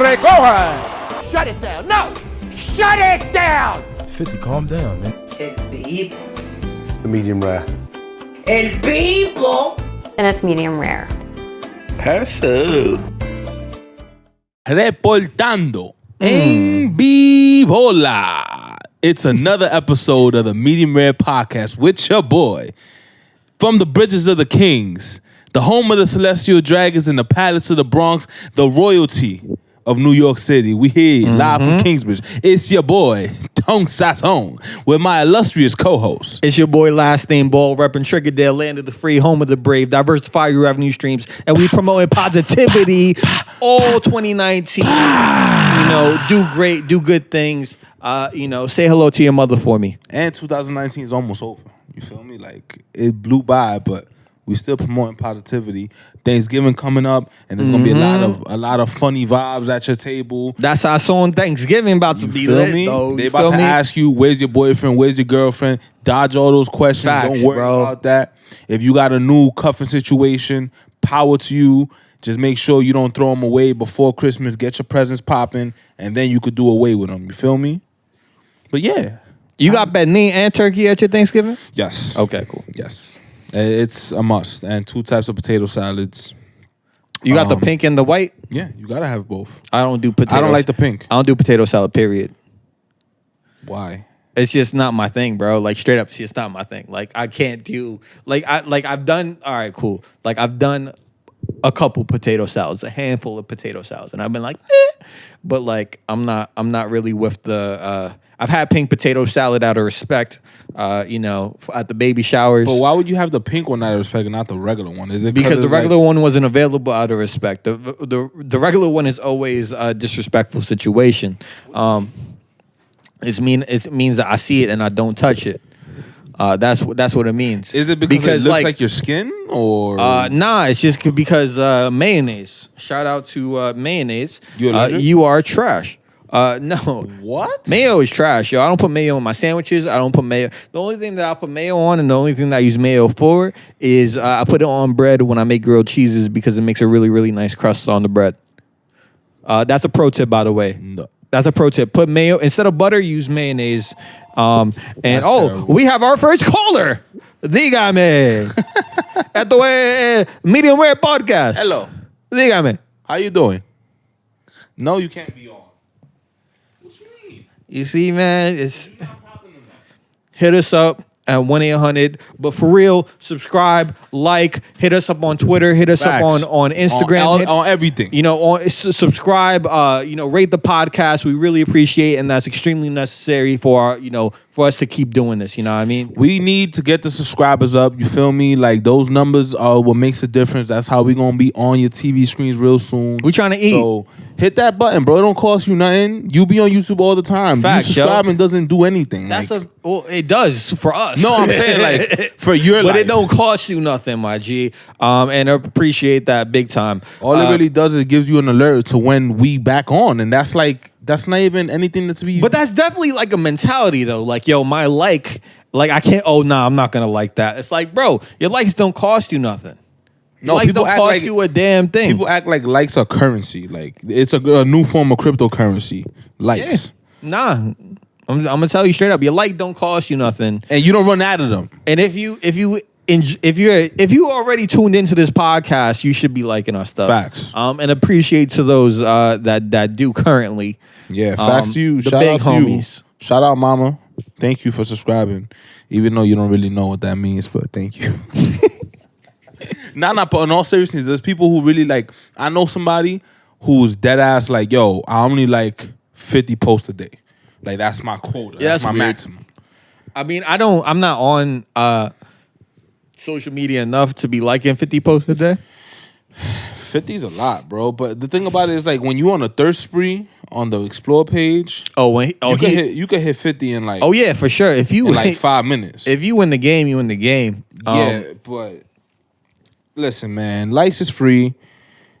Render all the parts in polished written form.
Recoja. Shut it down. No. Shut it down. 50, calm down, man. El beep. The medium rare. El people. And it's medium rare. Pass up. Reportando en vivola. It's another episode of the Medium Rare Podcast with your boy from the bridges of the kings, the home of the celestial dragons and the palace of the Bronx, the royalty of New York City. We here live from Kingsbridge. It's your boy, Saźon, with my illustrious co-host. It's your boy, LastNameBall, repping Triggerdale, land of the free, home of the brave, diversify your revenue streams, and we promoting positivity all 2019. Do great, do good things. Say hello to your mother for me. And 2019 is almost over. You feel me? Like, it blew by, but we still promoting positivity. Thanksgiving coming up, and there's gonna be a lot of funny vibes at your table. That's our song Thanksgiving about to be lit, though. They about to ask you, where's your boyfriend, where's your girlfriend? Dodge all those questions. Facts, don't worry about that. If you got a new cuffing situation, power to you. Just make sure you don't throw them away before Christmas. Get your presents popping, and then you could do away with them. You feel me? But yeah. You got beignet and turkey at your Thanksgiving? Yes. Okay, cool. Yes. It's a must. And 2 types of potato salads. You got the pink and the white? Yeah, you gotta have both. I don't do potatoes. I don't like the pink. I don't do potato salad, period. Why? It's just not my thing, bro. Like, straight up, it's just not my thing. Like, I can't do I've done all right, cool. Like, I've done a couple potato salads, a handful of potato salads, and I've been like, but like I'm not really with the I've had pink potato salad out of respect, at the baby showers. But why would you have the pink one out of respect and not the regular one? Is it because the regular one wasn't available out of respect? The regular one is always a disrespectful situation. It means that I see it and I don't touch it. That's what it means. Is it because it looks like your skin or? Nah, it's just because mayonnaise. Shout out to mayonnaise. You allergic? You are trash. No. What? Mayo is trash, yo. I don't put mayo on my sandwiches. I don't put mayo. The only thing that I put mayo on and the only thing that I use mayo for is I put it on bread when I make grilled cheeses because it makes a really, really nice crust on the bread. That's a pro tip, by the way. No. That's a pro tip. Put mayo instead of butter. Use mayonnaise. Terrible. We have our first caller. Dígame. At the Medium Rare Podcast. Hello. Dígame. How you doing? No, you can't be on. What you mean? You see, man, hit us up at 1-800. But for real, subscribe, like, hit us up on Twitter, hit us Facts. up on Instagram. On everything. Subscribe, rate the podcast. We really appreciate it, and that's extremely necessary for for us to keep doing this. You know what I mean? We need to get the subscribers up. You feel me? Like, those numbers are what makes a difference. That's how we gonna be on your TV screens real soon. We trying to eat. So hit that button, bro. It don't cost you nothing. You be on YouTube all the time. Facts, you subscribing doesn't do anything. It does for us. No, I'm saying like for your life. But it don't cost you nothing, my G. And I appreciate that big time. All it really does is gives you an alert to when we back on, and that's not even anything that's be. But that's definitely like a mentality though. Like, yo, my like I can't. Oh, nah, I'm not gonna like that. It's like, bro, your likes don't cost you nothing. Your likes don't cost you a damn thing. People act like likes are currency. Like, it's a new form of cryptocurrency. Likes. Yeah. Nah. I'm gonna tell you straight up, your like don't cost you nothing, and you don't run out of them. And if you already tuned into this podcast, you should be liking our stuff. Facts. And appreciate to those that do currently. Yeah, facts to you. The Shout big out to homies. you. Shout out, mama. Thank you for subscribing, even though you don't really know what that means. But thank you. But in all seriousness, there's people who really like. I know somebody who's dead ass like, yo, I only like 50 posts a day. Like, that's my quota. Yeah, that's my weird. maximum. I mean, I'm not on social media enough to be liking 50 posts a day. 50 is a lot, bro. But the thing about it is, like, when you on a thirst spree on the explore page, you can hit 50 in like. Oh yeah, for sure. If you in like 5 minutes. If you win the game, you win the game. Yeah, but listen, man, likes is free.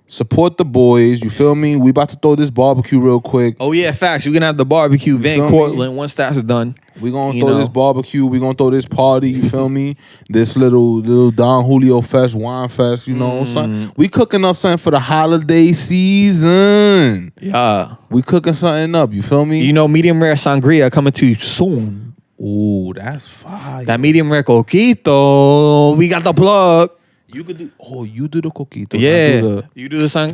Support the boys. You feel me? We about to throw this barbecue real quick. Oh yeah, facts. We're gonna have the barbecue Van Cortlandt once that's done. We gonna throw this barbecue. We gonna throw this party. You feel me? This little Don Julio fest, wine fest. You know, something. We cooking up something for the holiday season. Yeah. We cooking something up. You feel me? You know, medium rare sangria coming to you soon. Ooh, that's fire. That medium rare coquito. We got the plug. You could do. Oh, you do the coquito. Yeah. You do the sang.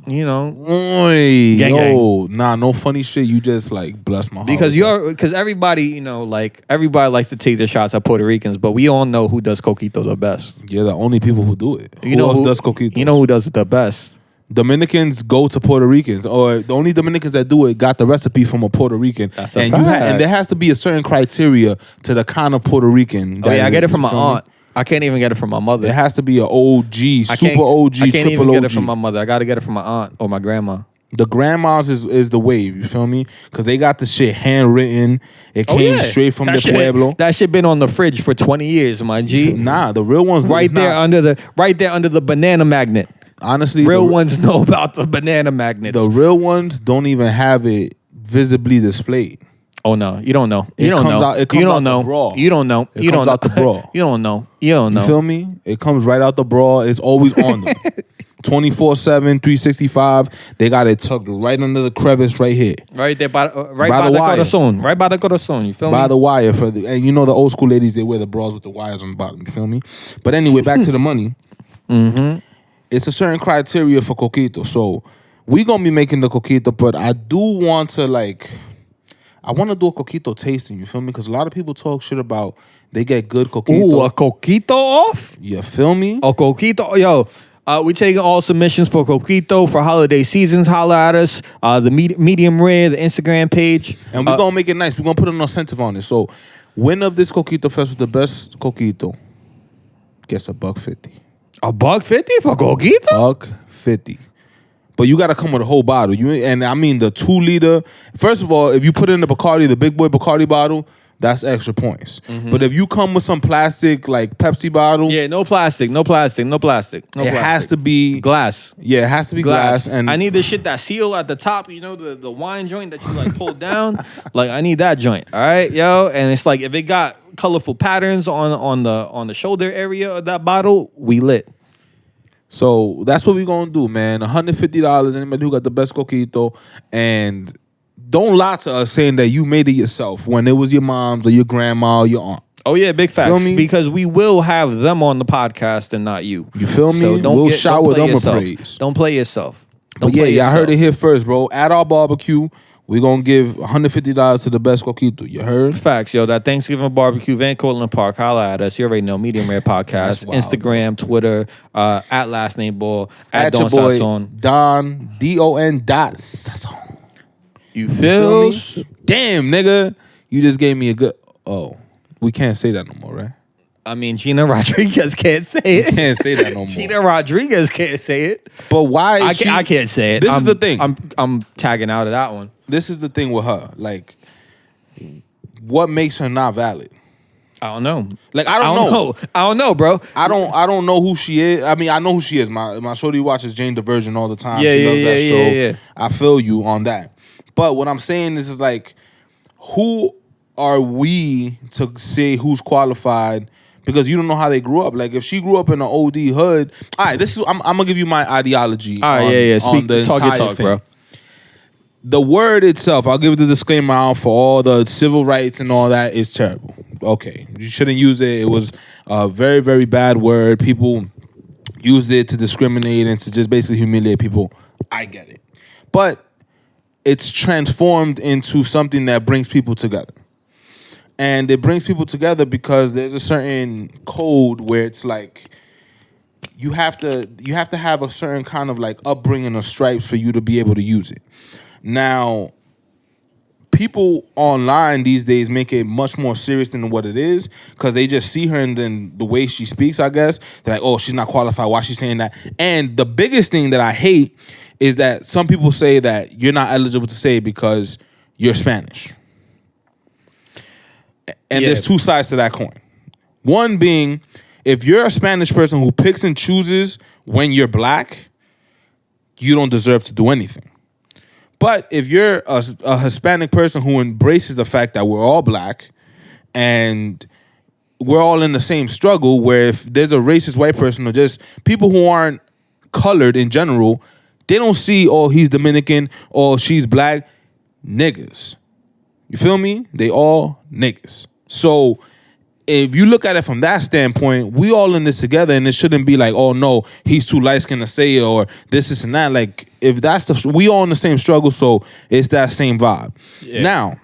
You know. Oy, Gang, yo, nah, no funny shit. You just like bless my heart. Because everybody, you know, like everybody likes to take their shots at Puerto Ricans, but we all know who does coquito the best. You're the only people who do it. You know else who does coquito? You know who does it the best? Dominicans go to Puerto Ricans, or the only Dominicans that do it got the recipe from a Puerto Rican. That's a and fact. and there has to be a certain criteria to the kind of Puerto Rican. Oh yeah, I get it from my you feel me? aunt. I can't even get it from my mother. There has to be an OG, super OG, I can't triple even get OG. it from my mother. I got to get it from my aunt or my grandma. The grandmas is the wave, you feel me? Because they got the shit handwritten. It came straight from That the shit- pueblo. That shit been on the fridge for 20 years, my G. Nah, the real ones Right it's there not. under the banana magnet. Honestly, Real the, ones know about the banana magnets. the real ones don't even have it visibly displayed. Oh no, you don't know. It You don't comes know. out- it comes you out don't the know. bra. You don't know. It You comes don't out the bra. You don't know. You don't know. You feel me? It comes right out the bra. It's always on them. 24/7, 365. They got it tucked right under the crevice right here. Right there by By the the wire. corazon. Right by the corazon. You feel By me? the wire and you know the old school ladies, they wear the bras with the wires on the bottom. You feel me? But anyway, back to the money. It's a certain criteria for coquito. So we gonna be making the coquito, but I do want to I want to do a coquito tasting. You feel me? Because a lot of people talk shit about they get good coquito. Ooh, a coquito off? You feel me? A coquito. Yo, we taking all submissions for coquito for holiday seasons. Holla at us. The medium rare, the Instagram page. And we're gonna make it nice. We're gonna put an incentive on it. So winner of this coquito fest with the best coquito gets $1.50. $1.50 for coquito? $1.50. But you gotta come with a whole bottle. And I mean the 2 liter. First of all, if you put in the Bacardi, the big boy Bacardi bottle, that's extra points. But if you come with some plastic like Pepsi bottle, Yeah, no plastic. it has to be glass. Yeah, it has to be glass. And I need the shit that seal at the top, you know, the wine joint that you like pull down. Like I need that joint. All right, yo. And it's like if it got colorful patterns on the shoulder area of that bottle, we lit. so that's what we're gonna do, man. $150. Anybody who got the best coquito, and don't lie to us saying that you made it yourself when it was your mom's or your grandma or your aunt. Oh yeah, big facts. Feel me? Because we will have them on the podcast and not you. You feel me? So We'll shower play them with yourself. praise. Don't play yourself. But yeah, y'all heard it here first, bro. At our barbecue, we're gonna give $150 to the best coquito. You heard? Facts, yo. That Thanksgiving barbecue, Van Cortlandt Park. Holla at us. You already know. Medium Rare Podcast. That's wild, Instagram, Twitter, at Last Name Ball, At Don your boy Saźon. Don Don.Saźon. You Feel feel? me? Damn, nigga, you just gave me a good. Oh, we can't say that no more, right? I mean, Gina Rodriguez can't say it. Can't say that no more. Gina Rodriguez can't say it. But why? Is I can't say it. This is the thing. I'm tagging out of that one. This is the thing with her. Like, what makes her not valid? I don't know. Like, I don't know. I don't know, bro. I don't know who she is. I mean, I know who she is. My shorty watches Jane the Virgin all the time. Yeah, she yeah, loves that yeah, show. yeah. I feel you on that. But what I'm saying is like, who are we to say who's qualified? Because you don't know how they grew up. Like if she grew up in an OD hood, all right. I'm gonna give you my ideology. All right, yeah. Speak, the talk your entire talk, thing. bro. The word itself, I'll give the disclaimer out for all the civil rights and all that is terrible. Okay, you shouldn't use it. It was a very, very bad word. People used it to discriminate and to just basically humiliate people. I get it. But it's transformed into something that brings people together. And it brings people together because there's a certain code where it's like you have to have a certain kind of like upbringing or stripes for you to be able to use it. Now, people online these days make it much more serious than what it is because they just see her and then the way she speaks, I guess. They're like, oh, she's not qualified. Why is she saying that? And the biggest thing that I hate is that some people say that you're not eligible to say it because you're Spanish. And there's two sides to that coin. One being, if you're a Spanish person who picks and chooses when you're black, you don't deserve to do anything. But if you're a Hispanic person who embraces the fact that we're all black and we're all in the same struggle. Where if there's a racist white person or just people who aren't colored in general, they don't see, oh, he's Dominican or she's black. Niggas. You feel me? They all niggas. So if you look at it from that standpoint, we all in this together, and it shouldn't be like, oh no, he's too light skinned to say it, or this and that. Like, if that's we all in the same struggle, so it's that same vibe. Yeah. Now,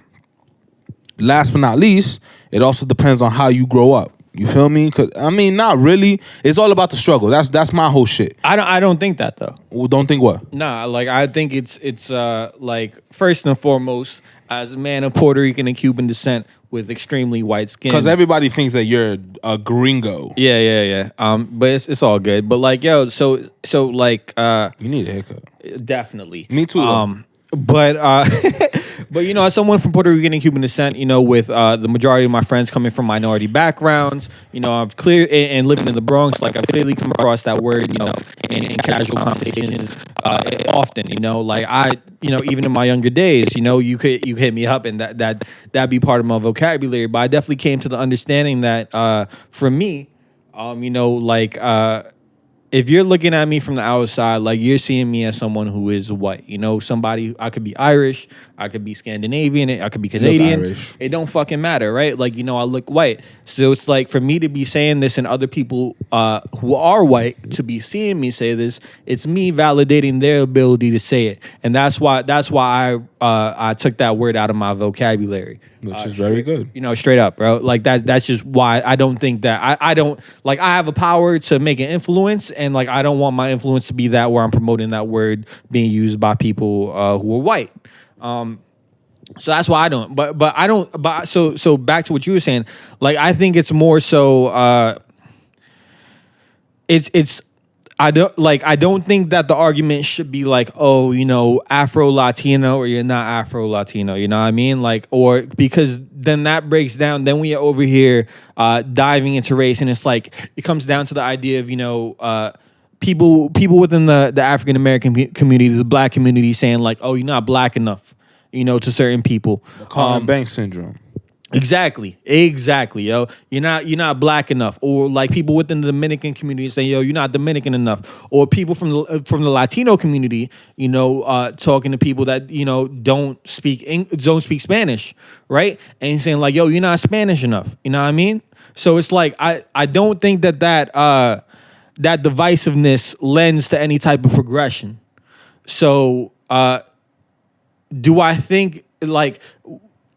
last but not least, it also depends on how you grow up. You feel me? Cause I mean, not really. It's all about the struggle. That's my whole shit. I don't think that though. Well, don't think what? Nah, like I think it's like first and foremost, as a man of Puerto Rican and Cuban descent with extremely white skin. Because everybody thinks that you're a gringo. Yeah. But it's all good. But like, yo, so like, you need a haircut. Definitely. Me too. But but you know, as someone from Puerto Rican and Cuban descent, you know, with the majority of my friends coming from minority backgrounds, you know, I've and living in the Bronx, like I've clearly come across that word, you know, in casual conversations often, you know, like you know, even in my younger days, you know, you hit me up and that'd be part of my vocabulary. But I definitely came to the understanding that for me, you know, like if you're looking at me from the outside, like you're seeing me as someone who is white, you know, somebody, I could be Irish, I could be Scandinavian, I could be Canadian. It don't fucking matter, right? Like, you know, I look white. So it's like for me to be saying this and other people who are white to be seeing me say this, it's me validating their ability to say it. And that's why I took that word out of my vocabulary. Which is very good. You know, straight up, bro. Like that's just why I don't think that I don't like I have a power to make an influence, and like I don't want my influence to be that where I'm promoting that word being used by people who are white. So that's why I don't. But I don't. But so back to what you were saying. Like I think it's more so. It's. I don't think that the argument should be like, oh, you know, Afro-Latino or you're not Afro-Latino, you know what I mean? Like, or because then that breaks down, then we are over here diving into race, and it's like, it comes down to the idea of, you know, people within the African-American community, the black community saying like, oh, you're not black enough, you know, to certain people. The Carlton Banks syndrome. Exactly, yo. You're not black enough, or like people within the Dominican community saying, yo, you're not Dominican enough, or people from the Latino community, you know, talking to people that you know don't speak Spanish, right? And saying like, yo, you're not Spanish enough. You know what I mean? So it's like I don't think that divisiveness lends to any type of progression. So do I think like?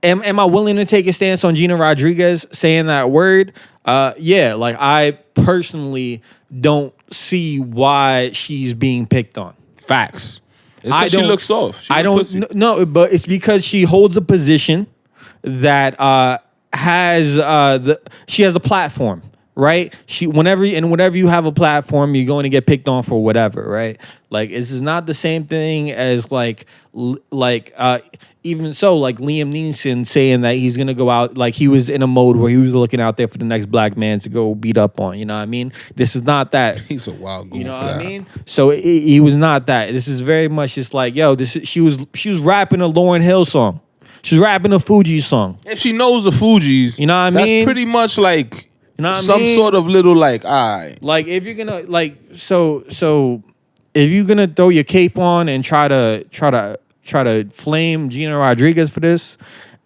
Am I willing to take a stance on Gina Rodriguez saying that word? Yeah, like I personally don't see why she's being picked on. Facts. It's because she looks soft. No, but it's because she holds a position that she has a platform, right? Whenever you have a platform, you're going to get picked on for whatever, right? Like this is not the same thing as like even so, like Liam Neeson saying that he's gonna go out, like he was in a mode where he was looking out there for the next black man to go beat up on. You know what I mean? This is not that. He's a wild goon. You know what I mean? So he was not that. This is very much just like, yo, she was rapping a Lauryn Hill song. She's rapping a Fuji song. If she knows the Fugees, you know what I mean? That's pretty much like you know what some I mean? sort of little like like if you're gonna like so if you're gonna throw your cape on and try to flame Gina Rodriguez for this,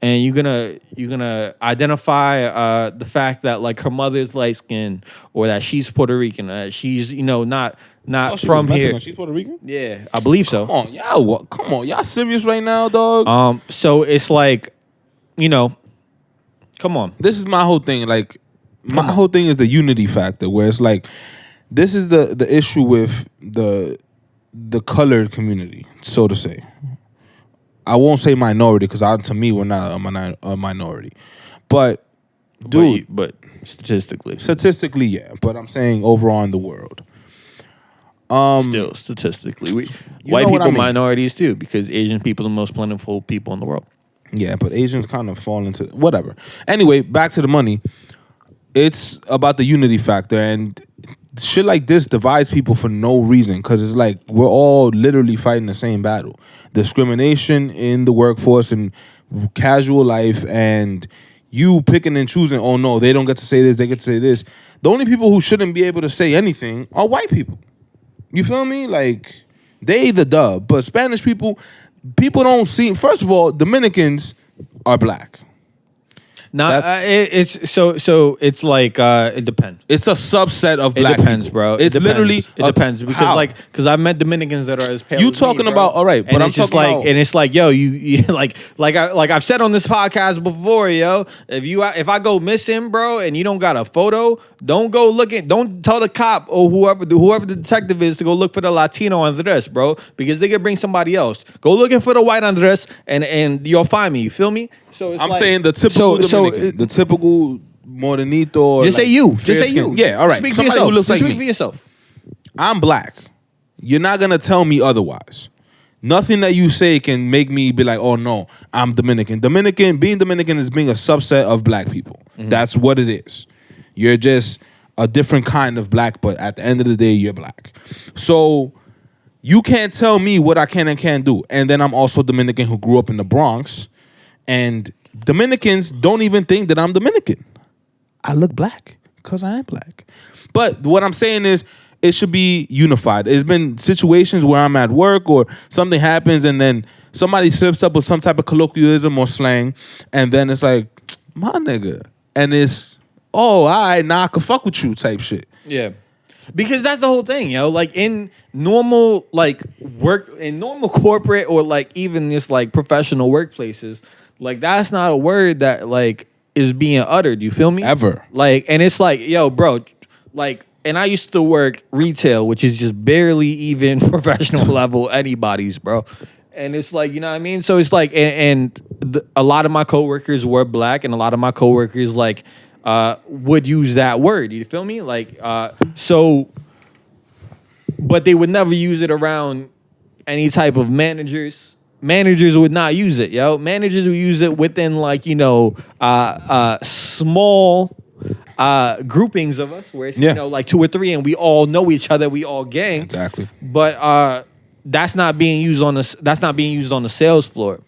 and you're gonna identify the fact that like her mother's light skinned, or that she's Puerto Rican, that she's not from here. She's Puerto Rican? Yeah, I believe so. Come on, y'all serious right now, dog? So it's like, you know, come on. This is my whole thing. Like my whole thing is the unity factor, where it's like this is the issue with the colored community, so to say. I won't say minority because to me we're not a minority, but dude, but statistically, yeah. But I'm saying overall in the world, still statistically, white people minorities too, because Asian people are the most plentiful people in the world. Yeah, but Asians kind of fall into whatever. Anyway, back to the money. It's about the unity factor, and shit like this divides people for no reason, because it's like we're all literally fighting the same battle. Discrimination in the workforce and casual life, and you picking and choosing, oh no, they don't get to say this, they get to say this. The only people who shouldn't be able to say anything are white people. You feel me? Like, they the dub. But Spanish people don't see, first of all, Dominicans are black. Now it's it's like it depends. It's a subset of black It depends, people. bro. It's literally it depends because because I've met Dominicans that are as pale. You as talking me, about bro. all right, but and I'm it's just talking like about, and it's like yo, you like I've said on this podcast before, yo. If I go missing, bro, and you don't got a photo, don't go looking. Don't tell the cop or whoever the detective is to go look for the Latino Andres, bro, because they could bring somebody else. Go looking for the white Andres, and you'll find me. You feel me? So it's I'm like, saying the typical Dominican, the typical Morenito. Or just like say you. Just say fair-skinned. you. Yeah, all right. Speak for Somebody yourself. who looks like Speak me. for yourself. I'm black. You're not gonna tell me otherwise. Nothing that you say can make me be like, oh no, I'm Dominican. Being Dominican is being a subset of black people. Mm-hmm. That's what it is. You're just a different kind of black, but at the end of the day, you're black. So you can't tell me what I can and can't do. And then I'm also Dominican who grew up in the Bronx. And Dominicans don't even think that I'm Dominican. I look black because I am black. But what I'm saying is it should be unified. There's been situations where I'm at work or something happens and then somebody slips up with some type of colloquialism or slang. And then it's like, my nigga. And it's, oh, all right, nah, I can fuck with you type shit. Yeah. Because that's the whole thing, yo. Like in normal like work, in normal corporate or like even just like professional workplaces, like that's not a word that like is being uttered. You feel me? Ever. Like, and it's like, yo, bro, like, and I used to work retail, which is just barely even professional level anybody's, bro. And it's like, you know what I mean? So it's like, a lot of my coworkers were black, and a lot of my coworkers like would use that word. You feel me? Like, so, but they would never use it around any type of managers. Managers would not use it, yo. Managers would use it within like, you know, small groupings of us where it's, you know, like 2 or 3 and we all know each other, we all gang. Exactly. But that's not being used on the sales floor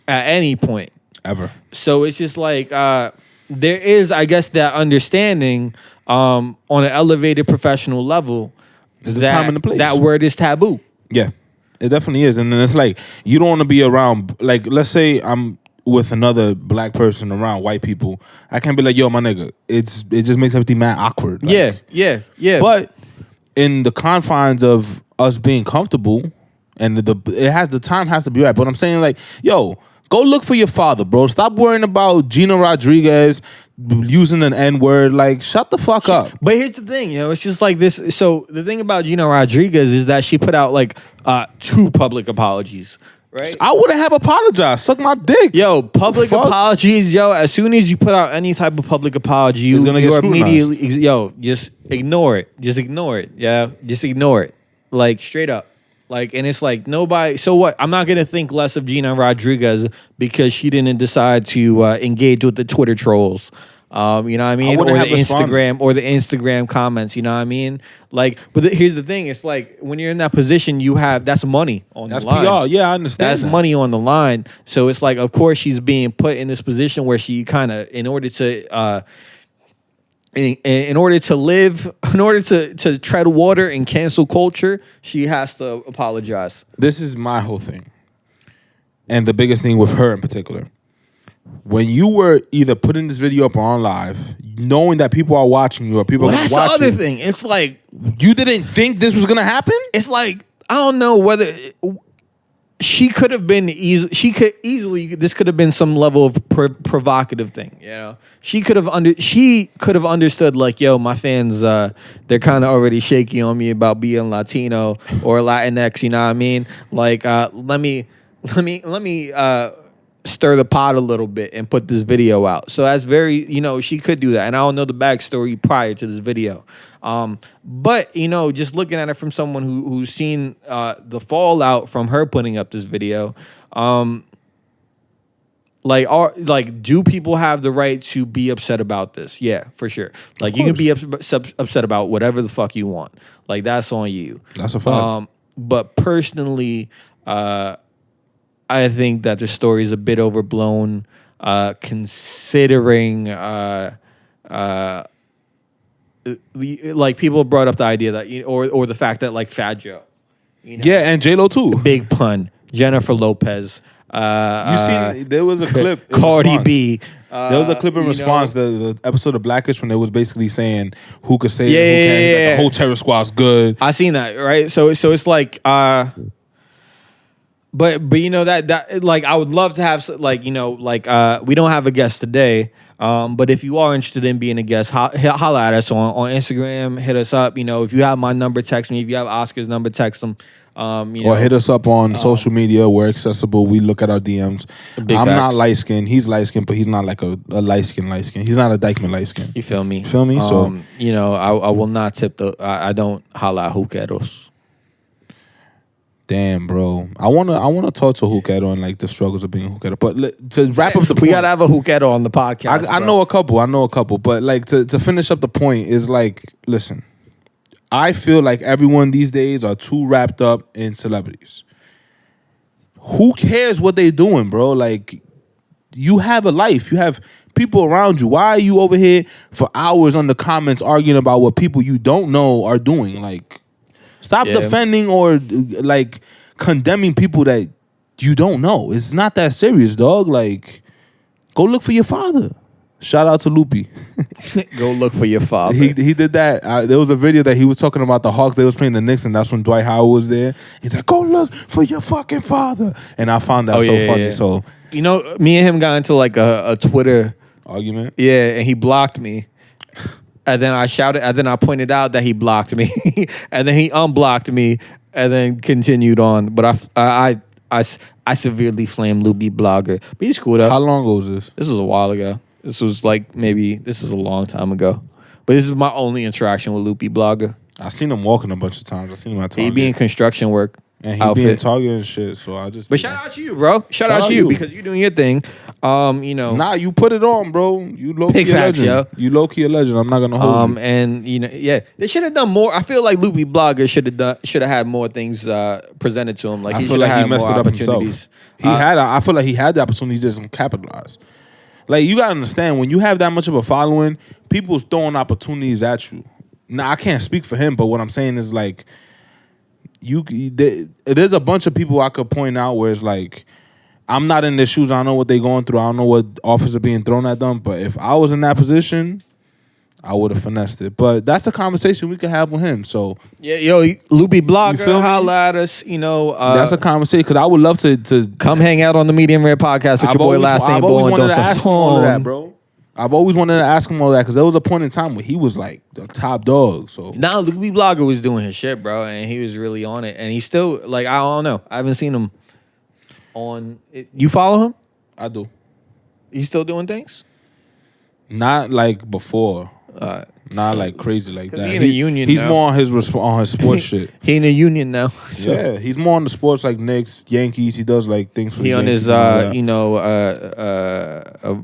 at any point. Ever. So it's just like there is, I guess, that understanding on an elevated professional level. There's a time and a place. That word is taboo. Yeah, it definitely is. And then it's like, you don't want to be around, like, let's say I'm with another black person around white people. I can't be like, yo, my nigga. It just makes everything mad awkward. Like, yeah. But in the confines of us being comfortable, and the time has to be right. But I'm saying, like, yo, go look for your father, bro. Stop worrying about Gina Rodriguez using an N-word. Like, shut the fuck up. But here's the thing, you know, it's just like this. So the thing about Gina Rodriguez is that she put out like 2 public apologies, right? I wouldn't have apologized. Suck my dick. Yo, public apologies, yo. As soon as you put out any type of public apology, you're immediately, yo, just ignore it. Just ignore it. Yeah, just ignore it. Like, straight up. Like, and it's like, nobody, so what? I'm not going to think less of Gina Rodriguez because she didn't decide to engage with the Twitter trolls. You know what I mean? Or the Instagram comments, you know what I mean? Like, but here's the thing. It's like, when you're in that position, that's money on the line. That's PR. Yeah, I understand. That's money on the line. So it's like, of course, she's being put in this position where she kind of, in order to tread water and cancel culture, she has to apologize. This is my whole thing. And the biggest thing with her in particular. When you were either putting this video up or on live, knowing that people are watching you or people are that's watching, the other thing. It's like, you didn't think this was gonna happen? It's like, I don't know whether she could have been easily. This could have been some level of provocative thing. You know, she could have understood like, yo, my fans, they're kind of already shaky on me about being Latino or Latinx. You know what I mean? Like, let me stir the pot a little bit and put this video out. So that's very, you know, she could do that. And I don't know the backstory prior to this video. But, you know, just looking at it from someone who's seen the fallout from her putting up this video, do people have the right to be upset about this? Yeah, for sure. Like, you can be upset about whatever the fuck you want. Like, that's on you. That's a fact. But personally, I think that the story is a bit overblown. considering like people brought up the idea that or the fact that like Fat Joe, Yeah, and J-Lo too. Big Pun, Jennifer Lopez, You seen there was a clip in Cardi response. B. There was a clip in you response, know. the episode of Blackish, when it was basically saying who could say it, Yeah, who can't. He's like, yeah. the whole terror squad's good. I seen that, right? So it's like but that like I would love to have like we don't have a guest today. But if you are interested in being a guest, holla at us on Instagram. Hit us up. If you have my number, text me. If you have Oscar's number, text him. Or hit us up on social media. We're accessible. We look at our DMs. I'm not light skinned. He's light skinned, but he's not like a light skin. He's not a Dykeman light skin. You feel me? So I will not tip I don't holla at Juqueros. damn, bro. I wanna talk to Juquero and like the struggles of being a Juquero. But to wrap up the point, we gotta have a Juquero on the podcast. I know a couple. But like to finish up the point is like, listen. I feel like everyone these days are too wrapped up in celebrities. Who cares what they doing, bro? Like, you have a life. You have people around you. Why are you over here for hours on the comments arguing about what people you don't know are doing? Like, stop defending or like condemning people that you don't know. It's not that serious, dog. Like, go look for your father. Shout out to Loopy. Go look for your father. He did that. There was a video that he was talking about the Hawks. They was playing the Knicks, and that's when Dwight Howard was there. He's like, "Go look for your fucking father." And I found that funny. Yeah. So me and him got into like a Twitter argument. Yeah, and he blocked me. And then I shouted. And then I pointed out that he blocked me. And then he unblocked me. And then continued on. But I severely flamed Loopy Blogger. But he's cool though. How long ago was this? This was a while ago. This was a long time ago. But this is my only interaction with Loopy Blogger. I seen him walking a bunch of times. I seen him at Target. He be in construction work. And he be in Target and shit. So I just. But shout out to you, bro. Shout out to you because you're doing your thing. Nah, you put it on, bro. You low key a legend. Yo. You low key a legend. I'm not gonna hold you. And they should have done more. I feel like Loopy Blogger should have had more things presented to him. Like I he feel should like have he had messed more it up opportunities. himself. I feel like he had the opportunity, he just didn't capitalize. Like, you gotta understand, when you have that much of a following, people's throwing opportunities at you. Now, I can't speak for him, but what I'm saying is like, there's a bunch of people I could point out where it's like, I'm not in their shoes. I don't know what they're going through. I don't know what offers are being thrown at them. But if I was in that position, I would have finessed it. But that's a conversation we could have with him. So Loopy Blogger, holla at us. That's a conversation because I would love to come hang out on the Medium Rare podcast with your boy LastNameBall and Dos ask him all of that, bro. I've always wanted to ask him all that because there was a point in time where he was like the top dog. So now Loopy Blogger was doing his shit, bro, and he was really on it. And he's still like, I don't know. I haven't seen him on it. You follow him? I do. He's still doing things? Not like before. Not like crazy like that. He in a union He's now. more on his sports shit. He in a union now. So. Yeah, he's more on the sports like Knicks, Yankees. He does like things for the He on Yankees his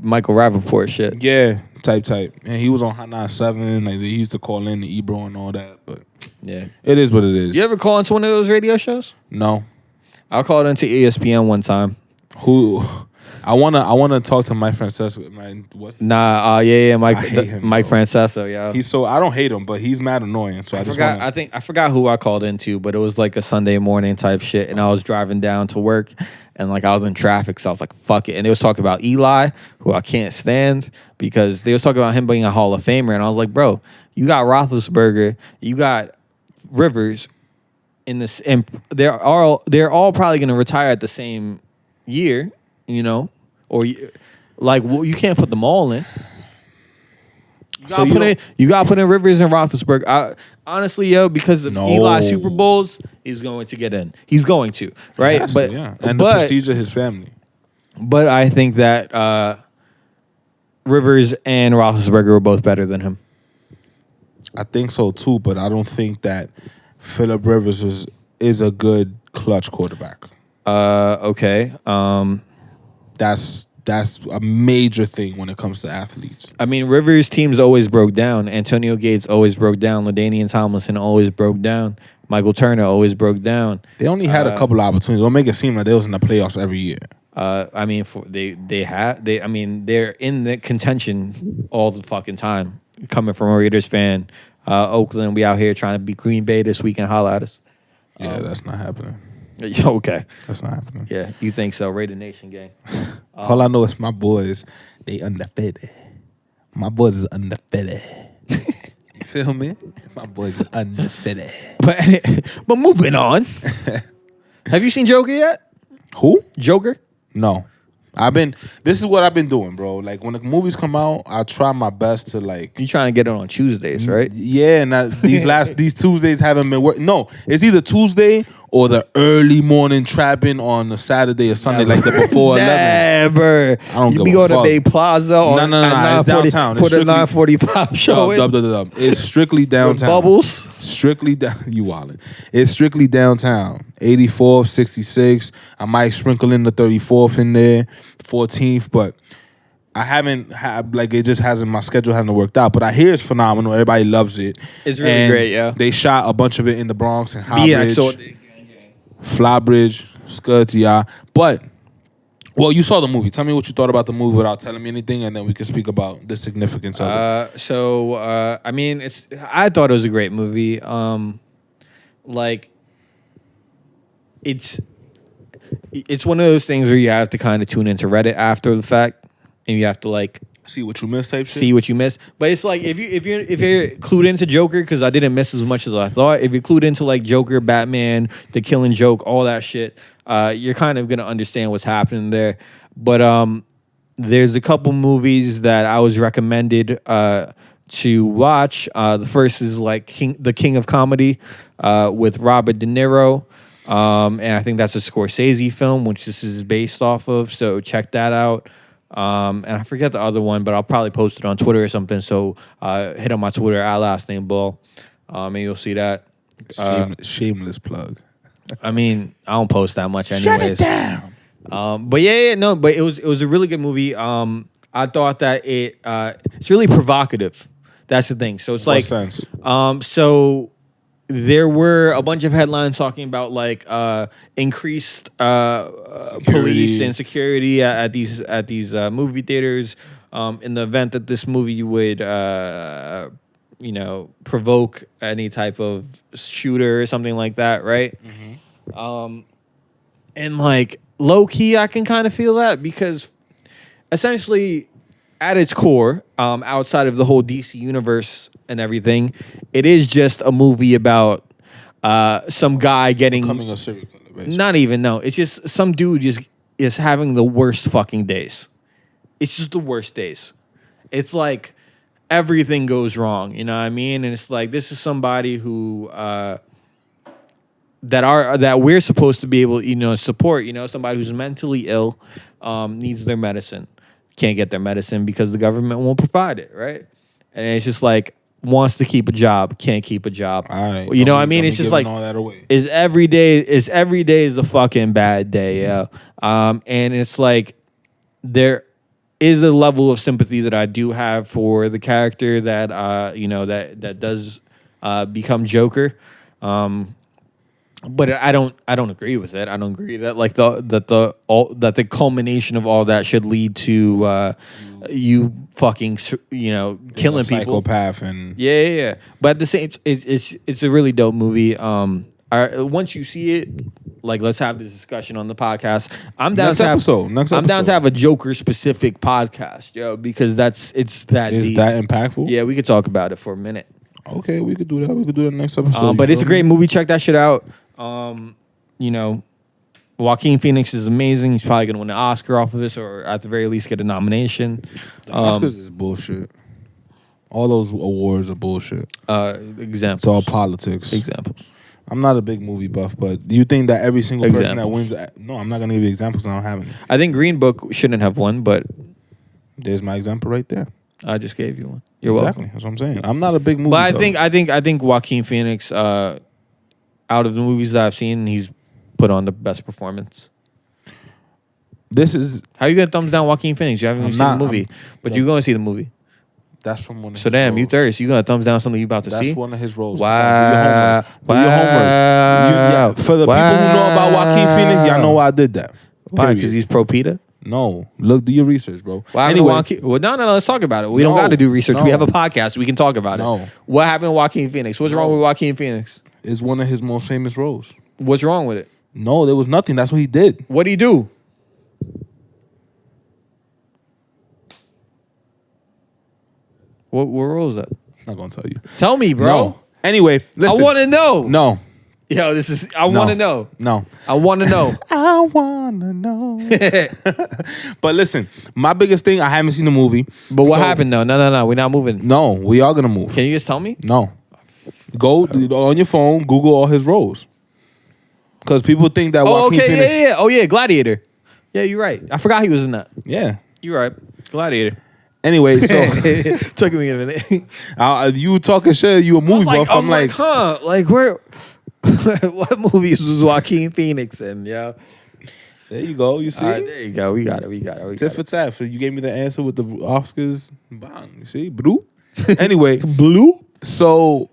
Michael Rappaport shit. Yeah, type. And he was on Hot 97. Like he used to call in the Ebro and all that. But yeah, it is what it is. You ever call into one of those radio shows? No. I called into ESPN one time. Who? I wanna talk to Mike Francesco. Mike Francesco. Yeah, I don't hate him, but he's mad annoying. So I forgot who I called into, but it was like a Sunday morning type shit, and I was driving down to work, and like I was in traffic, so I was like, fuck it. And they was talking about Eli, who I can't stand because they was talking about him being a Hall of Famer, and I was like, bro, you got Roethlisberger, you got Rivers in this, and they're all probably gonna retire at the same year, or you can't put them all in. You gotta put in Rivers and Roethlisberger. Honestly, because of Eli's Super Bowls, he's going to get in. He's going to, right? And the procedure of his family. But I think that Rivers and Roethlisberger were both better than him. I think so too, but I don't think that Phillip Rivers is a good clutch quarterback. Okay. That's a major thing when it comes to athletes. I mean, Rivers' teams always broke down. Antonio Gates always broke down. LaDainian Tomlinson always broke down. Michael Turner always broke down. They only had a couple of opportunities. Don't make it seem like they was in the playoffs every year. I mean, they're in the contention all the fucking time. Coming from a Raiders fan, Oakland, we out here trying to beat Green Bay this weekend. Holla at us. Yeah, that's not happening. Okay. That's not happening. Yeah, you think so? Raider Nation gang. All I know is my boys, they undefeated. My boys is undefeated. You feel me? My boys is undefeated. But moving on. Have you seen Joker yet? Who? Joker? No. This is what I've been doing, bro. Like when the movies come out, I try my best to like. You trying to get it on Tuesdays, right? Yeah, and these Tuesdays haven't been working. No, it's either Tuesday or the early morning trapping on a Saturday or Sunday, like the before 11. Never. I don't you give be a going to fuck. Bay Plaza or No, it's downtown. Put a 9:45 show in. Dub. It's strictly downtown. Bubbles. Strictly down. You wildin'. It's strictly downtown. 84th, 66. I might sprinkle in the 34th in there, 14th, but I haven't had it just hasn't. My schedule hasn't worked out. But I hear it's phenomenal. Everybody loves it. It's really great. Yeah. They shot a bunch of it in the Bronx and Yeah, Highbridge, Flybridge. It's good to y'all. But well, you saw the movie. Tell me what you thought about the movie without telling me anything, and then we can speak about the significance of it. I mean, I thought it was a great movie. It's one of those things where you have to kind of tune into Reddit after the fact, and you have to like see what you missed type shit. See what you missed. But it's like if you're clued into Joker, because I didn't miss as much as I thought. If you're clued into like Joker, Batman, The Killing Joke, all that shit, you're kind of gonna understand what's happening there. But there's a couple movies that I was recommended to watch. The first is like The King of Comedy with Robert De Niro. And I think that's a Scorsese film, which this is based off of. So check that out. And I forget the other one, but I'll probably post it on Twitter or something. So hit on my Twitter at LastNameBall, and you'll see that. Shameless plug. I mean, I don't post that much anyways. Shut it down. But but it was a really good movie. I thought that it's really provocative. That's the thing. So it's What like sense? So there were a bunch of headlines talking about like increased police and security at these movie theaters in the event that this movie would provoke any type of shooter or something like that, right? Mm-hmm. And like low key, I can kind of feel that because essentially at its core, outside of the whole DC universe and everything, it is just a movie about some guy Becoming a serial killer, basically. Not even, no. It's just some dude just is having the worst fucking days. It's just the worst days. It's like everything goes wrong, you know what I mean? And it's like this is somebody who that we're supposed to be able, support, somebody who's mentally ill, needs their medicine. Can't get their medicine because the government won't provide it, right? And it's just like wants to keep a job, can't keep a job. Right, you know what I mean? It's just like all that away. is every day is a fucking bad day, yeah. And it's like there is a level of sympathy that I do have for the character that that does become Joker. But I don't agree with it. I don't agree that like the culmination of all that should lead to you fucking killing people. Psychopath and Yeah. But at the same, it's a really dope movie. Once you see it, like let's have this discussion on the podcast. I'm down Next to episode. I'm down to have a Joker specific podcast, because it's that Is deep. that impactful? Yeah, we could talk about it for a minute. Okay, we could do that. We could do it next episode. But it's a great movie. Check that shit out. Joaquin Phoenix is amazing. He's probably gonna win an Oscar off of this, or at the very least get a nomination. The Oscars is bullshit. All those awards are bullshit. Examples. It's all politics. Examples. I'm not a big movie buff, but do you think that every single person that wins? No, I'm not gonna give you examples. I don't have any. I think Green Book shouldn't have won, but There's my example right there. I just gave you one. You're Exactly. welcome. That's what I'm saying. I'm not a big movie. But buff. I think Joaquin Phoenix, out of the movies that I've seen, he's put on the best performance. This is How you gonna thumbs down Joaquin Phoenix? You haven't even seen the movie, but you're gonna see the movie. That's from one of So his damn, you roles. thirst. You gonna thumbs down something you about to see? That's one of his roles. Wow. Do your homework. For the people who know about Joaquin Phoenix, y'all know why I did that. Why? Because Period. he's pro PETA? No, look, do your research, bro. Well, no, let's talk about it. We don't No, got to do research. no. We have a podcast. We can talk about No. it. What happened to Joaquin Phoenix? What's wrong with Joaquin Phoenix? It's one of his most famous roles. What's wrong with it? No, there was nothing. That's what he did. What did he do? What role is that? I'm not gonna tell you. Tell me, bro. No. Anyway, listen. I want to know. No. Yo, I want to know. No. I want to know. I wanna know. But listen, my biggest thing, I haven't seen the movie. But what So- happened though? No. We're not moving. No, we are gonna move. Can you just tell me? No. Go on your phone, Google all his roles. Because people think that Oh, Joaquin okay. Phoenix. Yeah. Oh, yeah. Gladiator. Yeah, you're right. I forgot he was in that. Yeah. You're right. Gladiator. Anyway, so Took me a minute. you talking shit, you a movie buff. I'm like, huh? Like where? What movies was Joaquin Phoenix in? Yo. there you go. You see? All right, there you go. We got it. Tit for tat. So you gave me the answer with the Oscars. Bang. You see? Blue. Anyway, Blue. so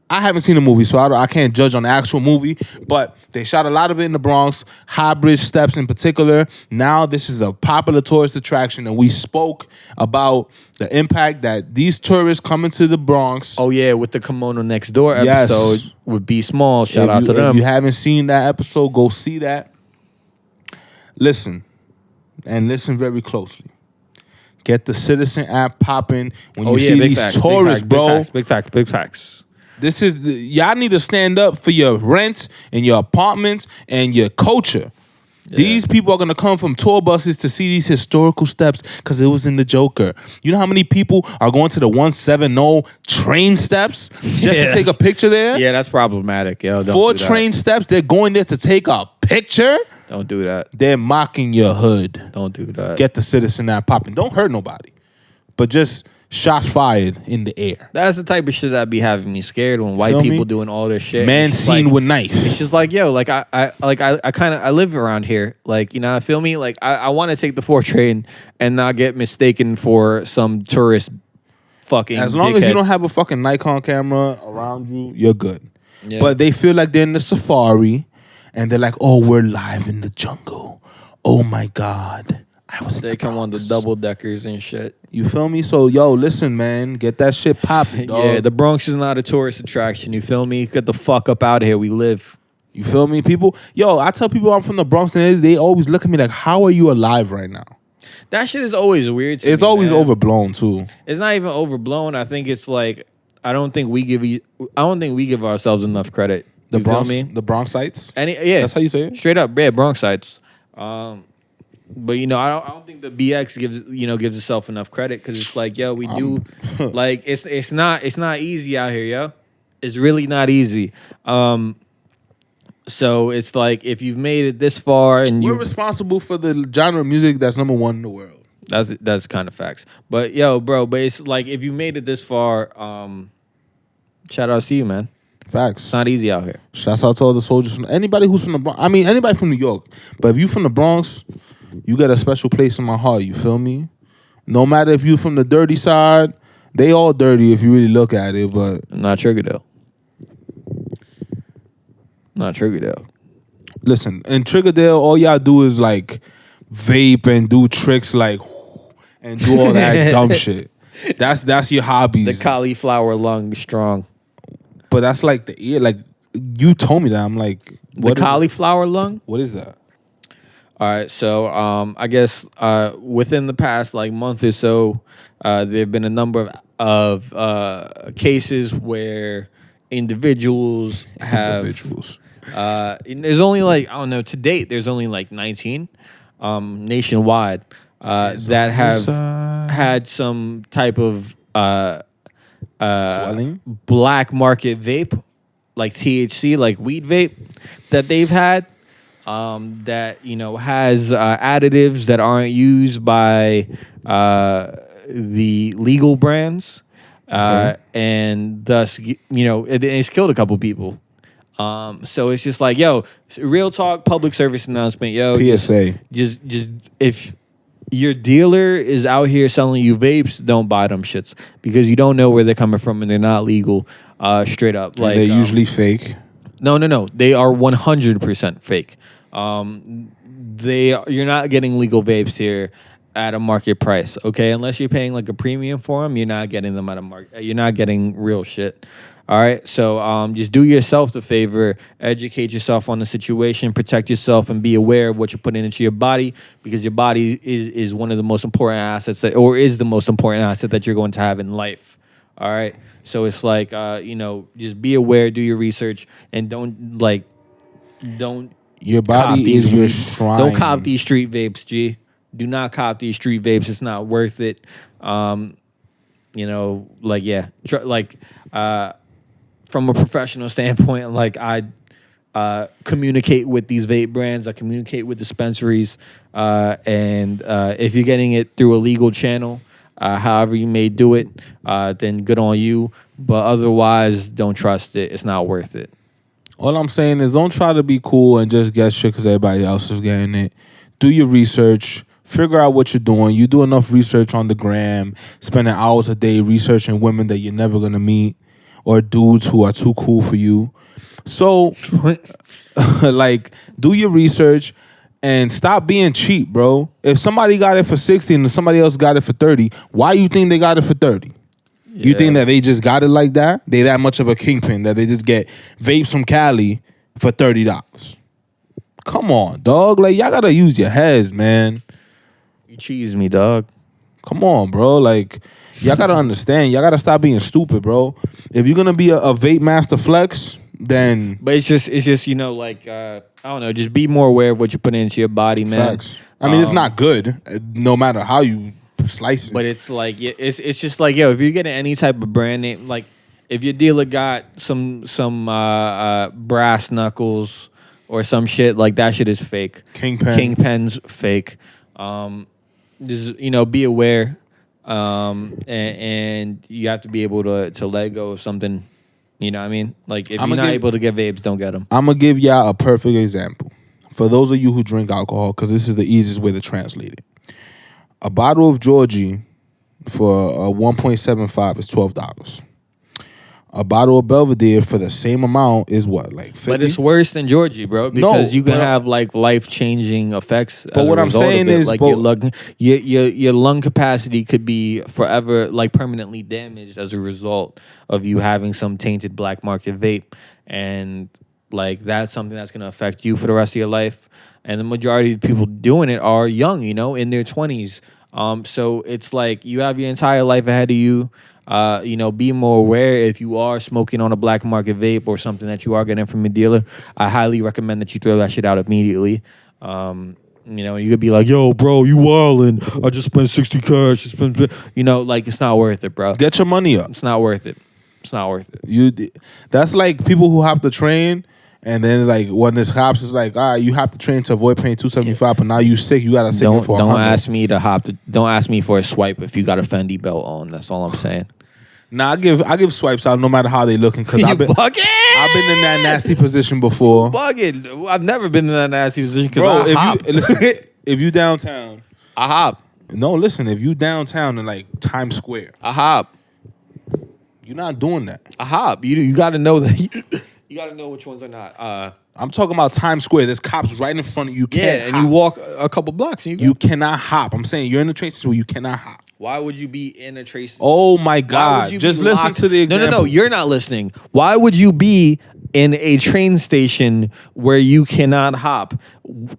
I haven't seen the movie, so I can't judge on the actual movie. But they shot a lot of it in the Bronx, High Bridge Steps in particular. Now this is a popular tourist attraction, and we spoke about the impact that these tourists coming to the Bronx. Oh yeah, with the Kimono Next Door Yes. episode with B Small. Shout If out you- to them. If you haven't seen that episode, go see that. Listen, and listen very closely. Get the Citizen app popping when you see these tourists, bro. Big facts. This is y'all need to stand up for your rent and your apartments and your culture. These people are gonna come from tour buses to see these historical steps because it was in the Joker. You know how many people are going to the 170 train steps just to take a picture there? Yeah, that's problematic. Yo, don't 4 do that. train steps, they're going there to take a picture. Don't do that. They're mocking your hood. Don't do that. Get the Citizen app popping. Don't hurt nobody, but just shots fired in the air. That's the type of shit that be having me scared when white Feel me? people doing all this shit. Man It's just seen like- with knife. It's just like, yo, like I live around here. Like, you know, feel me? Like I want to take the 4 train and not get mistaken for some tourist fucking As long as you dickhead. don't have a fucking Nikon camera around you, you're good. Yeah. But they feel like they're in the safari and they're like, oh, we're live in the jungle. Oh my God. I was in They the come on the Bronx. double deckers and shit. You feel me? So, yo, listen, man. Get that shit popping, dog. Yeah, the Bronx is not a tourist attraction. You feel me? Get the fuck up out of here. We live. You feel me? People, yo, I tell people I'm from the Bronx and they always look at me like, how are you alive right now? That shit is always weird to It's me, always man. overblown, too. It's not even overblown. I think it's like I don't think we give ourselves enough credit. The You feel Bronx, me? the Bronxites. Yeah, That's how you say it? Straight up, yeah, Bronxites. But you know, I don't think the BX gives itself enough credit because it's like, yo, we do like it's not easy out here, yo. It's really not easy. So it's like if you've made it this far and We're you responsible for the genre of music that's number 1 in the world. that's kind of facts. But yo, bro, but it's like if you made it this far, shout out to you, man. Facts. It's not easy out here. Shouts out to all the soldiers from anybody who's from the Bronx. I mean, anybody from New York. But if you from the Bronx, you got a special place in my heart. You feel me? No matter if you from the dirty side, they all dirty if you really look at it. But Not Triggerdale. listen, in Triggerdale, all y'all do is like vape and do tricks like and do all that dumb shit. That's your hobbies. The cauliflower lung strong. But that's like the ear. Like you told me that. I'm like, what The cauliflower lung? What is that? All right, so I guess within the past like month or so, there have been a number of cases where individuals have. Individuals. There's only like I don't know. To date, there's only like 19 nationwide that have had some type of Swelling? black market vape, like THC, like weed vape, that they've had. That has additives that aren't used by the legal brands, and thus it's killed a couple people. So it's just like, yo, real talk, public service announcement, yo. PSA. Just if your dealer is out here selling you vapes, don't buy them shits because you don't know where they're coming from and they're not legal. Straight up, like They're usually fake. no. They are 100% fake. you're not getting legal vapes here at a market price, okay? Unless you're paying like a premium for them, you're not getting them at a market. You're not getting real shit. All right, so just do yourself the favor, educate yourself on the situation, protect yourself, and be aware of what you're putting into your body, because your body is one of the most important assets is the most important asset that you're going to have in life. All right, so it's like just be aware, do your research, and don't. Your body is your shrine. Don't cop these street vapes, G. Do not cop these street vapes. It's not worth it. From a professional standpoint, like I communicate with these vape brands, I communicate with dispensaries, and if you're getting it through a legal channel, however you may do it, then good on you. But otherwise, don't trust it. It's not worth it. All I'm saying is don't try to be cool and just get shit because everybody else is getting it. Do your research. Figure out what you're doing. You do enough research on the gram, spending hours a day researching women that you're never going to meet or dudes who are too cool for you. So, like, do your research and stop being cheap, bro. If somebody got it for 60 and somebody else got it for 30, why you think they got it for 30? Yeah. You think that they just got it like that? They that much of a kingpin that they just get vapes from Cali for $30? Come on, dog. Like, y'all got to use your heads, man. You cheese me, dog. Come on, bro. Like, y'all gotta understand. Y'all gotta stop being stupid, bro. If you're gonna be a vape master flex, then. But it's just I don't know. Just be more aware of what you put into your body, man. Facts. I mean, it's not good, no matter how you slice it. But it's like it's just like, yo, if you're getting any type of brand name, like if your dealer got some brass knuckles or some shit, like that shit is fake. Kingpen's fake. Just be aware, and you have to be able to let go of something. You know what I mean? Like if you're not able to get vapes, don't get them. I'm gonna give y'all a perfect example for those of you who drink alcohol, because this is the easiest way to translate it. A bottle of Georgie for a 1.75 is $12. A bottle of Belvedere for the same amount is what, like 50? But it's worse than Georgie, bro, because you can have like life-changing effects. But what I'm saying is, like your lung capacity could be forever, like permanently damaged as a result of you having some tainted black market vape, and like that's something that's gonna affect you for the rest of your life. And the majority of people doing it are young, in their 20s. So it's like you have your entire life ahead of you. Be more aware if you are smoking on a black market vape or something that you are getting from a dealer. I highly recommend that you throw that shit out immediately. You could be like, yo, bro, you wildin'. I just spent 60 cash. Like it's not worth it, bro. Get your money up. It's not worth it. It's not worth it. That's like people who have to train. And then, like, when this cops is like, all right, you have to train to avoid paying $275, but now you sick, you got to sick for $100. Don't ask me for a swipe if you got a Fendi belt on. That's all I'm saying. Nah, I give swipes out no matter how they looking, because I've been in that nasty position before. Bugging. I've never been in that nasty position because if you downtown, I hop. No, listen, if you downtown in like Times Square, I hop. You're not doing that. I hop. You got to know that. You got to know which ones are not. I'm talking about Times Square. There's cops right in front of you. And you walk a couple blocks. And you cannot hop. I'm saying you're in the train station where you cannot hop. Why would you be in a train station? Oh, my God. Just listen to the example. No. You're not listening. Why would you be in a train station where you cannot hop?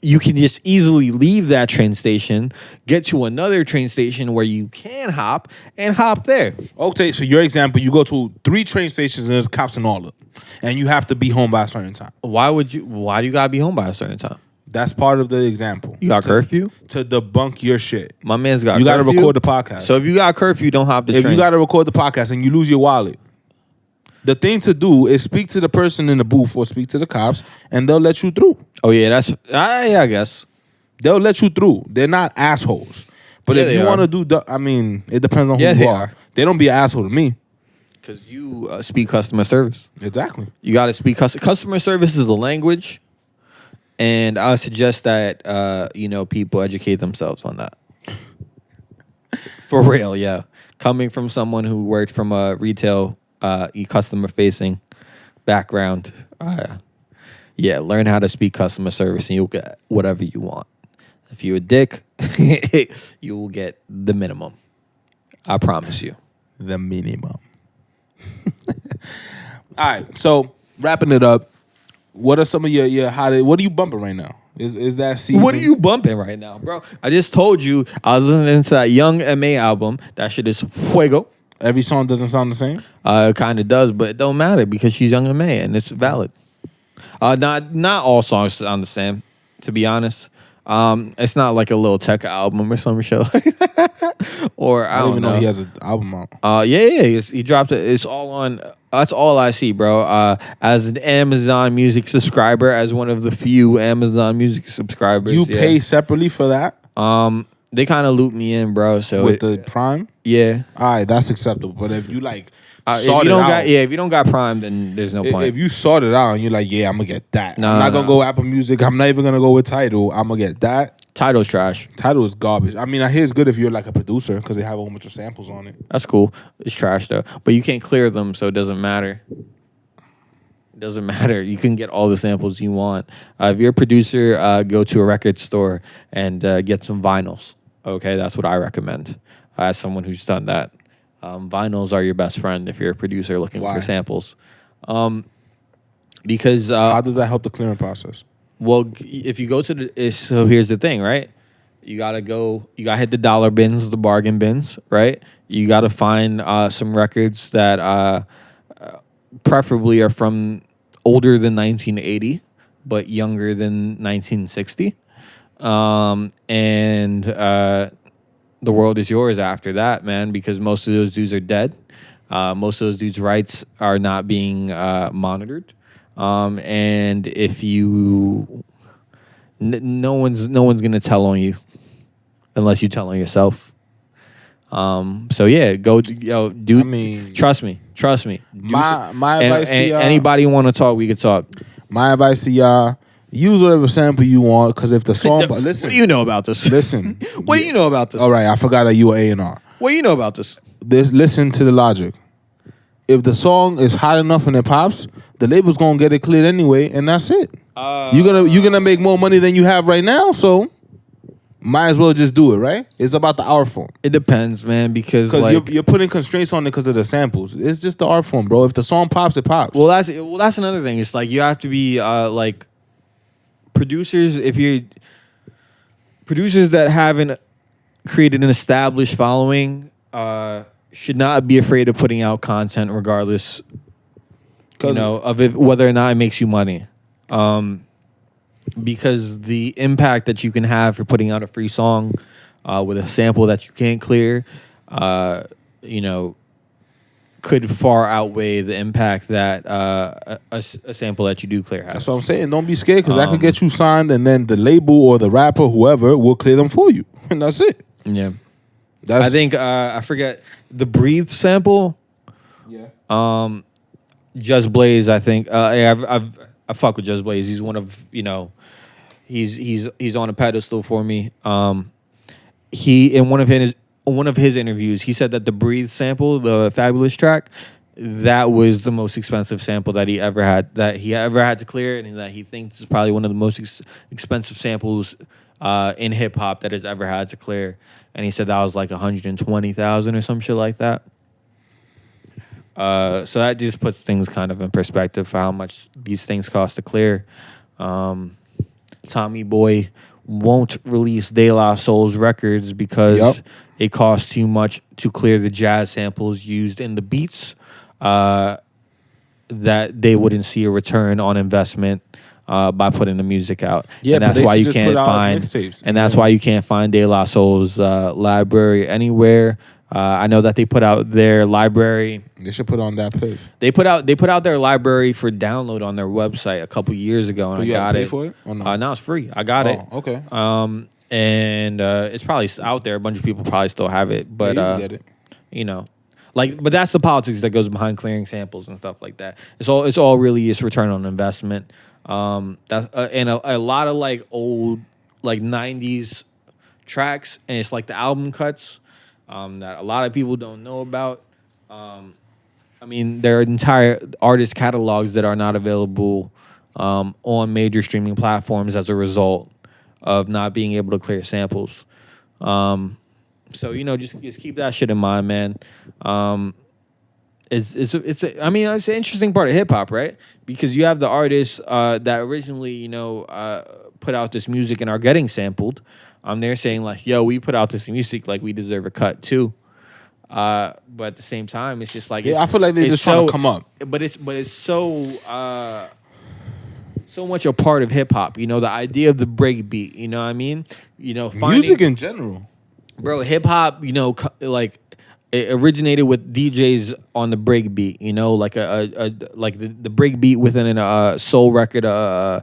You can just easily leave that train station, get to another train station where you can hop, and hop there. Okay, so your example, you go to 3 train stations and there's cops in all of them, and you have to be home by a certain time. Why do you gotta be home by a certain time? That's part of the example. You got curfew? To debunk your shit. My man's got curfew. You got to record the podcast. So if you got curfew, don't hop the train. If you got to record the podcast and you lose your wallet, the thing to do is speak to the person in the booth or speak to the cops, and they'll let you through. Oh, yeah, I guess. They'll let you through. They're not assholes. But if you want to do, it depends on who you are. They don't be an asshole to me. Because you speak customer service. Exactly. You got to speak customer service is a language, and I suggest that people educate themselves on that. For real, yeah. Coming from someone who worked from a retail customer facing background, learn how to speak customer service and you'll get whatever you want. If you're a dick, you will get the minimum. I promise you. The minimum. All right, so wrapping it up, what are some of your what are you bumping right now? Is that season? What are you bumping right now, bro? I just told you I was listening to that Young M.A. album. That shit is fuego. Every song doesn't sound the same? It kind of does, but it don't matter because she's Young M.A. and it's valid. Not all songs sound the same, to be honest. It's not like a little tech album or some shit like that. Or I don't even know. He has an album out. Yeah. He dropped it. It's all on. That's all I see, bro. As an Amazon Music subscriber, as one of the few Amazon Music subscribers, You pay separately for that? They kind of loop me in, bro. So With the Prime? yeah. All right, that's acceptable. But if you like If sort you it don't out, if you don't got Prime, then there's no point. if you sort it out and you're like, yeah, I'm gonna get that. No, I'm not no, gonna go Apple Music. I'm not even gonna go with Tidal. I'm gonna get that. Tidal's trash. Tidal is garbage. I mean, I hear it's good if you're like a producer because they have a whole bunch of samples on it. That's cool. It's trash though, but you can't clear them, so it doesn't matter. It doesn't matter. You can get all the samples you want. If you're a producer, go to a record store and get some vinyls. Okay, that's what I recommend. As someone who's done that, vinyls are your best friend if you're a producer looking Why? for samples. Because How does that help the clearing process? well, if you go to so here's the thing, right? You gotta hit the dollar bins, the bargain bins, right? You gotta find some records that preferably are from older than 1980, but younger than 1960. And the world is yours after that, man, because most of those dudes are dead. Most of those dudes' rights are not being monitored. And if you, no one's gonna tell on you unless you tell on yourself. So yeah, go, dude. I mean, trust me. My advice to y'all. Anybody want to talk, we could talk. My advice to y'all: use whatever sample you want. Because if the song, listen, What do you know about this? listen. What do you know about this? All right, I forgot that you were A&R. What do you know about this? Listen to the logic. If the song is hot enough and it pops, the label's gonna get it cleared anyway, and that's it. You're gonna make more money than you have right now, so might as well just do it, right? It's about the art form. It depends, man, because Because you're putting constraints on it because of the samples. It's just the art form, bro. If the song pops, it pops. well, that's another thing. It's like you have to be like producers. If you're producers that haven't created an established following, should not be afraid of putting out content, regardless, of it, whether or not it makes you money. Because the impact that you can have for putting out a free song with a sample that you can't clear, could far outweigh the impact that a sample that you do clear has. That's what I'm saying. Don't be scared because that could get you signed, and then the label or the rapper, whoever, will clear them for you, and that's it. Yeah. I think I forget the Breathe sample. Yeah. Just Blaze, I think. I fuck with Just Blaze. He's one of he's on a pedestal for me. He in one of his interviews, he said that the Breathe sample, the Fabulous track, that was the most expensive sample that he ever had to clear, and that he thinks is probably one of the most expensive samples in hip hop that has ever had to clear. And he said that was like $120,000 or some shit like that. So that just puts things kind of in perspective for how much these things cost to clear. Tommy Boy won't release De La Soul's records because it costs too much to clear the jazz samples used in the beats, that they wouldn't see a return on investment by putting the music out. Yeah, and that's why you can't find. mixtapes. And that's why you can't find De La Soul's library anywhere. I know that they put out their library. They should put on that piv. They put out their library for download on their website a couple years ago, and But you I had got to pay it. for it or no? Now it's free. I got it. Oh, okay. And it's probably out there. A bunch of people probably still have it, but Yeah, you can get it. but that's the politics that goes behind clearing samples and stuff like that. It's all really is return on investment. That's and a lot of like old like 90s tracks, and it's like the album cuts that a lot of people don't know about. There are entire artist catalogs that are not available on major streaming platforms as a result of not being able to clear samples. So just keep that shit in mind, man. It's an interesting part of hip hop, right? Because you have the artists that originally put out this music and are getting sampled. They're saying like, yo, we put out this music, like we deserve a cut too. But at the same time, it's just like I feel like they're just trying to come up. But it's so much a part of hip hop. The idea of the break beat. You know what I mean? Music in general, bro. Hip hop, like it originated with DJs on the break beat. Like the break beat within a soul record, a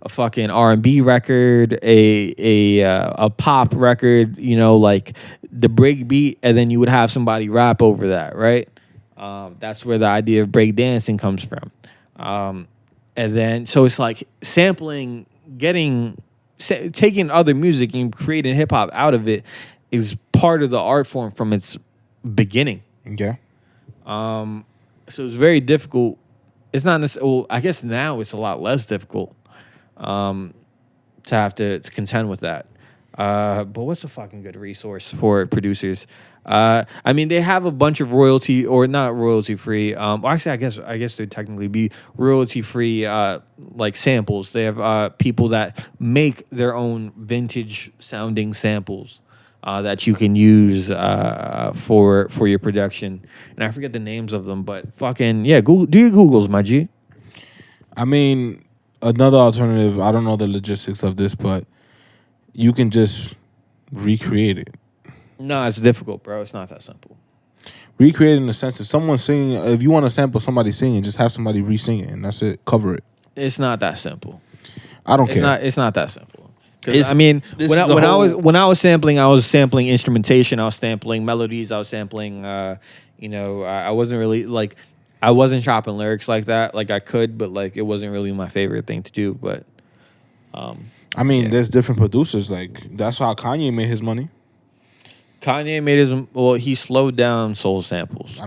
fucking R&B record, a pop record, like the break beat, and then you would have somebody rap over that, right? That's where the idea of break dancing comes from. And then so it's like sampling, taking other music and creating hip hop out of it is part of the art form from its beginning. Okay. So it's very difficult. It's not necessarily. Well, I guess now it's a lot less difficult. To have to contend with that. But what's a fucking good resource for producers? They have a bunch of royalty or not royalty free. Actually, I guess they'd technically be royalty free, like samples. They have people that make their own vintage sounding samples that you can use for your production. And I forget the names of them, but fucking yeah, Google, do your Googles, my G. Another alternative, I don't know the logistics of this, but you can just recreate it. No, it's difficult, bro. It's not that simple. Recreate in the sense of someone singing. If you want to sample somebody singing, just have somebody re-sing it, and that's it. Cover it. It's not that simple. I don't care. It's not that simple. When I was sampling instrumentation. I was sampling melodies. I was sampling. I wasn't really like. I wasn't chopping lyrics like that. Like I could, but like it wasn't really my favorite thing to do. But there's different producers. Like that's how Kanye made his money. Kanye made his. Well, he slowed down soul samples,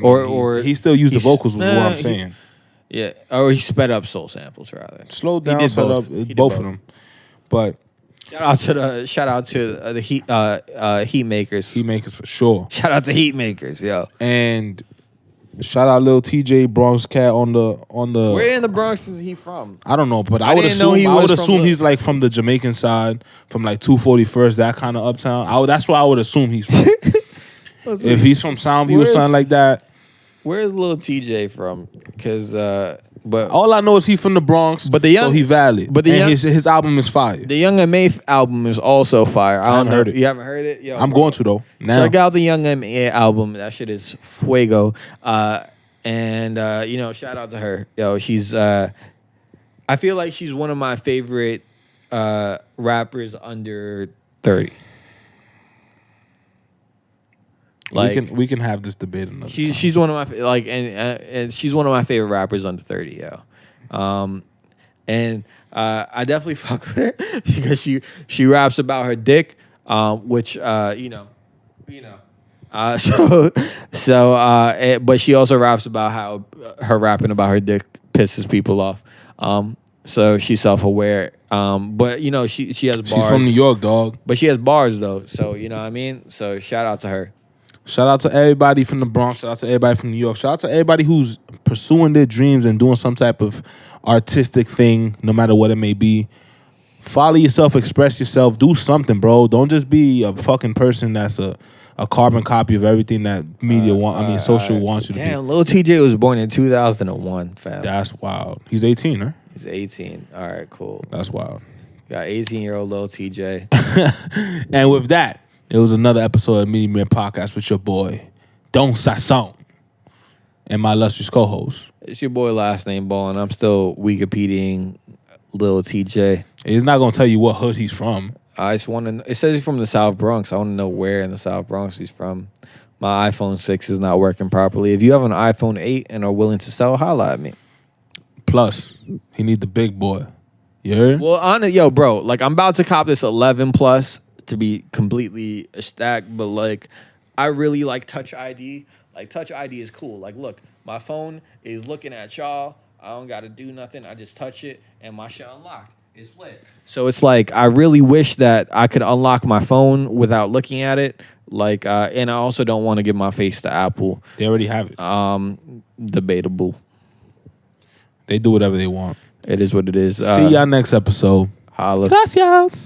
he still used the vocals. Was what I'm saying. Or he sped up soul samples rather. Slowed down, sped up, both of them. But shout out to the Heat Makers. Heat Makers for sure. Shout out to Heat Makers, yo. And shout out Lil TJ Bronx Cat on the. Where in the Bronx is he from? I don't know, but I would assume he's like from the Jamaican side, from like 241st, that kind of uptown. That's where I would assume he's from. If he's from Soundview or something like that. Where's Lil TJ from? Because but all I know is he's from the Bronx, so he valid. But his album is fire. The Young M.A. album is also fire. I haven't heard it. You haven't heard it? Yo, I'm going to though. Now. Check out the Young M.A. album. That shit is fuego. And shout out to her. Yo, she's I feel like she's one of my favorite rappers under 30. Like we can have this debate another time. She's one of my and she's one of my favorite rappers under 30, yo. I definitely fuck with her because she raps about her dick, which but she also raps about how her rapping about her dick pisses people off. So she's self-aware. But she has bars. She's from New York, dog. But she has bars though. So you know what I mean? So shout out to her. Shout out to everybody from the Bronx. Shout out to everybody from New York. Shout out to everybody who's pursuing their dreams and doing some type of artistic thing, no matter what it may be. Follow yourself, express yourself, do something, bro. Don't just be a fucking person that's a carbon copy of everything that media social wants you to be. Damn, Lil TJ was born in 2001, fam. That's wild. He's 18, huh? He's 18. All right, cool. That's wild. Got 18-year-old Lil TJ. And with that, it was another episode of Medium Rare Podcast with your boy, Don Saźon, and my illustrious co-host. It's your boy LastNameBall, and I'm still Wikipediaing Lil TJ. He's not going to tell you what hood he's from. I just want to. It says he's from the South Bronx. I want to know where in the South Bronx he's from. My iPhone 6 is not working properly. If you have an iPhone 8 and are willing to sell, holla at me. Plus, he need the big boy. You heard? Well, bro, like I'm about to cop this 11 Plus to be completely stacked, but like I really like Touch ID. Like Touch ID is cool. Like, look, my phone is looking at y'all. I don't got to do nothing. I just touch it and my shit unlocked. It's lit. So it's like I really wish that I could unlock my phone without looking at it. Like, and I also don't want to give my face to Apple. They already have it. Debatable. They do whatever they want. It is what it is. See y'all next episode. Holla. Gracias.